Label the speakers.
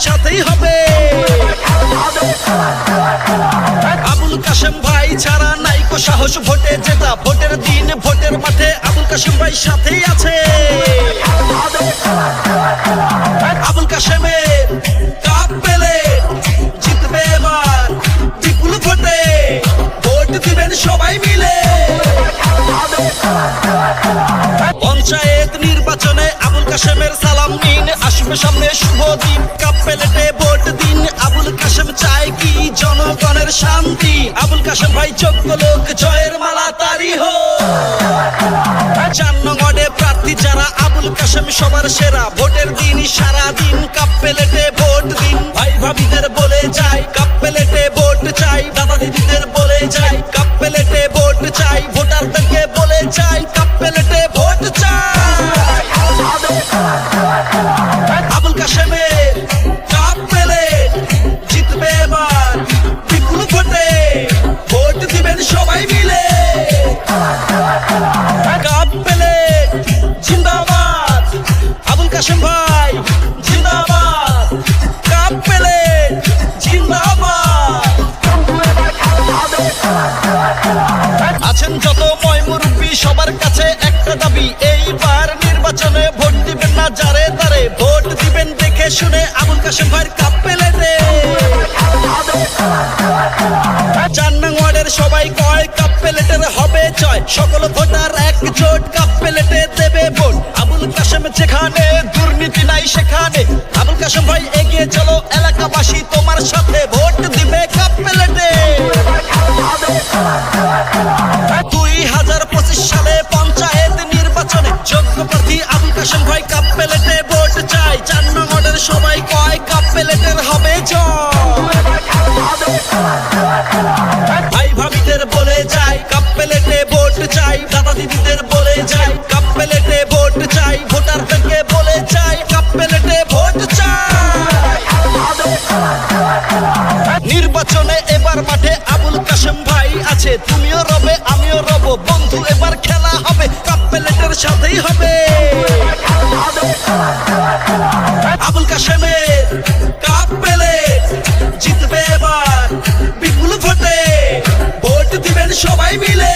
Speaker 1: সাথেই হবে। আবুল কাশেম ভাই ছাড়া নাইকো সাহস ভোটে জেতা, ভোটের দিন ভোটের মাঠে আবুল কাশেম ভাই সাথেই আছে। আবুল কাশেমের কাপ পেলে জিতবে এবার বিপুল ভোটে, ভোট দিবেন সবাই মিলে। পঞ্চায়েত নির্বাচনে আবুল কাশেমের সালাম নিন, আসবে সামনে শুভ দিন, কাপ প্লেটে ভোট দিন। আবুল কাশেম চায় কি জনগণের শান্তি, আবুল কাশেম ভাই যোগ্য লোক, জয়ের মালা তারি হো। 4 নং ওয়ার্ডে প্রার্থী যারা আবুল কাশেম সবার সেরা, ভোটের দিন সারা দিন কাপ প্লেটে ভোট দিন। ভাই ভাবিদের বলে যাই কাপ প্লেটে ভোট চাই, দাদা দিদিদের বলে যাই কাপ প্লেটে ভোট চাই, ভোটারদেরকে বলে যাই কাপ প্লেটে ভোট চাই। আবুল কাশেমের কাপ প্লেট জিতবে এবার বিপুল ভোটে, ভোট দিবেন সবাই মিলে। কাপ প্লেট জিন্দাবাদ, আবুল কাশেম ভাই জিন্দাবাদ, কাপ প্লেট জিন্দাবাদ। আছেন যত ময় মুরব্বী সবার কাছে একটা দাবি, এইবার নির্বাচনে ভোট দিবেন না যারে তারে, ভোট দিবেন দেখে শুনে আবুল কাশেম ভাইয়ের কাপ প্লেটে। 4 নং ওয়ার্ডের সবাই কয় কাপ প্লেটের হবে জয়, সকল ভোটার একজোট কাপ প্লেটে দেবে ভোট। আবুল কাশেম যেখানে দুর্নীতি নাই সেখানে, আবুল কাশেম ভাই এগিয়ে চলো, এলাকাবাসী তোমার সাথে, ভোট দিবে কাপ প্লেটে। 2025 সালে পঞ্চায়েত নির্বাচনে যোগ্য প্রার্থী আবুল কাশেম ভাই কাপ প্লেটে ভোট চাই। 4 নং ওয়ার্ডের সবাই কয় কাপ প্লেটের হবে জয়। ভাই ভাবিদের বলে যাই কাপ প্লেটে ভোট চাই, দাদা দিদিদের বলে যাই কাপ প্লেটে ভোট চাই, ভোটারদেরকে বলে যাই কাপ প্লেটে ভোট চাই। নির্বাচনে এবার মাঠে আবুল কাশেম ভাই আছে, তুমিও রবে আমিও রব, বন্ধু এবার খেলা হবে কাপ প্লেটের সাথেই হবে। আবুল কাশেমের কাপ প্লেট জিতবে এবার বিপুল ভোটে, ভোট দিবেন সবাই মিলে।